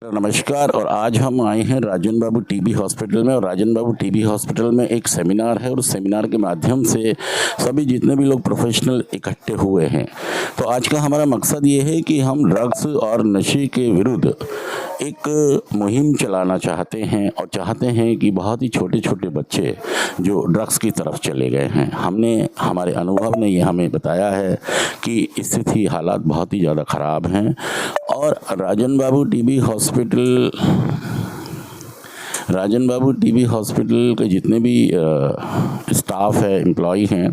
नमस्कार। और आज हम आए हैं राजन बाबू टीबी हॉस्पिटल में। और राजन बाबू टीबी हॉस्पिटल में एक सेमिनार है और उस सेमिनार के माध्यम से सभी जितने भी लोग प्रोफेशनल इकट्ठे हुए हैं। तो आज का हमारा मकसद ये है कि हम ड्रग्स और नशे के विरुद्ध एक मुहिम चलाना चाहते हैं और चाहते हैं कि बहुत ही छोटे छोटे बच्चे जो ड्रग्स की तरफ चले गए हैं, हमारे अनुभव ने ये हमें बताया है कि स्थिति हालात बहुत ही ज़्यादा ख़राब हैं। और राजन बाबू टीबी हॉस्पिटल के जितने भी स्टाफ है, एम्प्लॉय हैं,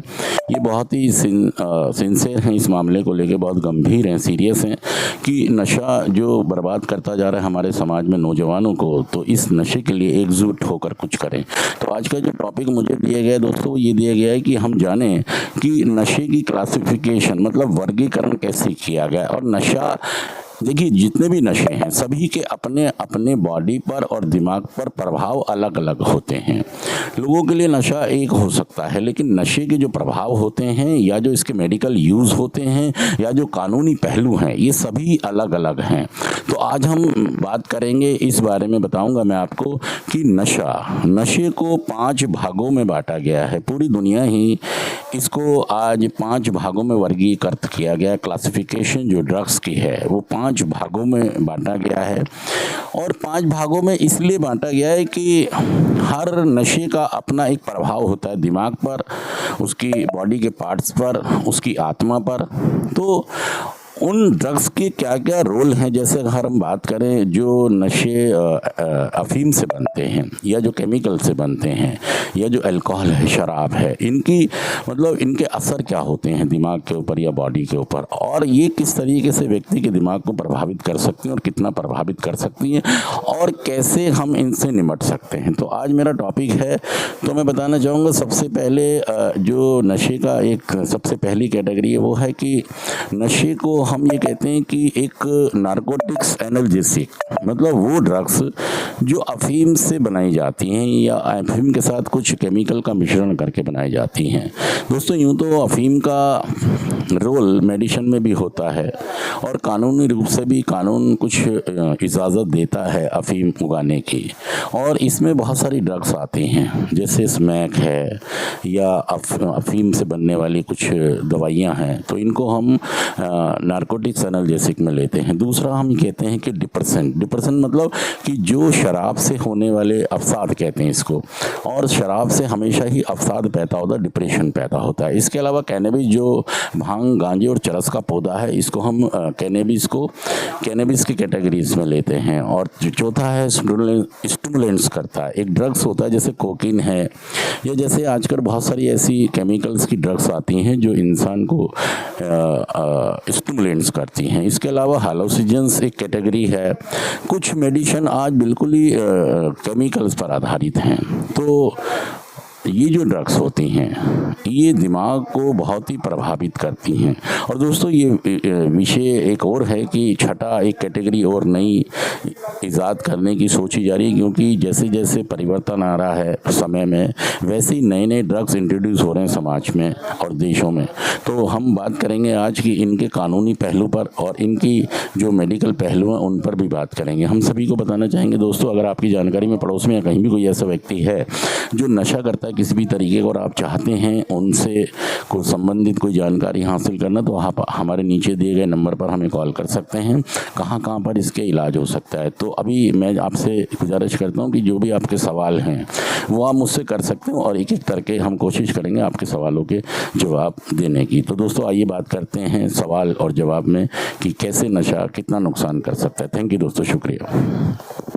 ये बहुत ही सिंसियर हैं इस मामले को लेके, बहुत गंभीर हैं, सीरियस हैं कि नशा जो बर्बाद करता जा रहा है हमारे समाज में नौजवानों को, तो इस नशे के लिए एकजुट होकर कुछ करें। तो आज का जो टॉपिक मुझे दिया गया है दोस्तों, वो ये दिया गया है कि हम जानें कि नशे की क्लासिफिकेशन मतलब वर्गीकरण कैसे किया गया। और नशा, देखिए, जितने भी नशे हैं सभी के अपने अपने बॉडी पर और दिमाग पर प्रभाव अलग अलग होते हैं। लोगों के लिए नशा एक हो सकता है, लेकिन नशे के जो प्रभाव होते हैं या जो इसके मेडिकल यूज़ होते हैं या जो कानूनी पहलू हैं, ये सभी अलग अलग हैं। तो आज हम बात करेंगे, इस बारे में बताऊंगा मैं आपको कि नशे को 5 भागों में बांटा गया है। पूरी दुनिया ही इसको आज 5 भागों में वर्गीकृत किया गया। क्लासिफिकेशन जो ड्रग्स की है वो 5 भागों में बांटा गया है। और 5 भागों में इसलिए बांटा गया है कि हर नशे का अपना एक प्रभाव होता है दिमाग पर, उसकी बॉडी के पार्ट्स पर, उसकी आत्मा पर। तो उन ड्रग्स के क्या क्या रोल हैं, जैसे अगर हम बात करें जो नशे अफीम से बनते हैं या जो केमिकल से बनते हैं या जो अल्कोहल है, शराब है, इनके असर क्या होते हैं दिमाग के ऊपर या बॉडी के ऊपर, और ये किस तरीके से व्यक्ति के दिमाग को प्रभावित कर सकती हैं और कितना प्रभावित कर सकती हैं और कैसे हम इनसे निपट सकते हैं। तो आज मेरा टॉपिक है, तो मैं बताना चाहूँगा सबसे पहले जो नशे का एक सबसे पहली कैटेगरी है वो है कि नशे को हम ये कहते हैं कि एक नारकोटिक्स एनाल्जेसिक, मतलब वो ड्रग्स जो अफीम से बनाई जाती हैं या अफीम के साथ कुछ केमिकल का मिश्रण करके बनाई जाती हैं। दोस्तों, यूँ तो अफीम का रोल मेडिसिन में भी होता है और कानूनी रूप से भी कानून कुछ इजाज़त देता है अफीम उगाने की, और इसमें बहुत सारी ड्रग्स आती हैं, जैसे स्मैक है या अफीम से बनने वाली कुछ दवाइयाँ हैं, तो इनको हम नारकोटिक्स एनाल्जेसिक में लेते हैं। दूसरा हम कहते हैं कि डिप्रेशन मतलब कि जो शराब से होने वाले अवसाद कहते हैं इसको, और शराब से हमेशा ही अवसाद पैदा होता है, डिप्रेशन पैदा होता है। इसके अलावा कैनेबिस, जो भांग, गांजे और चरस का पौधा है, इसको हम कैनेबिस की कैटेगरीज में लेते हैं। और जो चौथा है स्टिमुलेंट्स करता है, एक ड्रग्स होता है जैसे कोकीन है, या जैसे आजकल बहुत सारी ऐसी केमिकल्स की ड्रग्स आती हैं जो इंसान को स्टिमुलेंट्स करती हैं। इसके अलावा हाइलोसिजेंस एक कैटेगरी है। कुछ मेडिसिन आज बिल्कुल ही केमिकल्स पर आधारित हैं। तो ये जो ड्रग्स होती हैं ये दिमाग को बहुत ही प्रभावित करती हैं। और दोस्तों, ये विषय एक और है कि छठा एक कैटेगरी और नई इजाद करने की सोची जा रही है, क्योंकि जैसे जैसे परिवर्तन आ रहा है समय में, वैसे ही नए नए ड्रग्स इंट्रोड्यूस हो रहे हैं समाज में और देशों में। तो हम बात करेंगे आज की इनके कानूनी पहलू पर और इनकी जो मेडिकल पहलू हैं उन पर भी बात करेंगे। हम सभी को बताना चाहेंगे दोस्तों, अगर आपकी जानकारी में, पड़ोस में या कहीं भी कोई ऐसा व्यक्ति है जो नशा करता है किसी भी तरीके का और आप चाहते हैं उनसे को संबंधित कोई जानकारी हासिल करना, तो आप हमारे नीचे दिए गए नंबर पर हमें कॉल कर सकते हैं। कहाँ कहाँ पर इसके इलाज हो सकता है। तो अभी मैं आपसे गुजारिश करता हूँ कि जो भी आपके सवाल हैं वो आप मुझसे कर सकते हैं और एक एक करके हम कोशिश करेंगे आपके सवालों के जवाब देने की। तो दोस्तों, आइए बात करते हैं सवाल और जवाब में कि कैसे नशा कितना नुकसान कर सकता है। थैंक यू दोस्तों, शुक्रिया।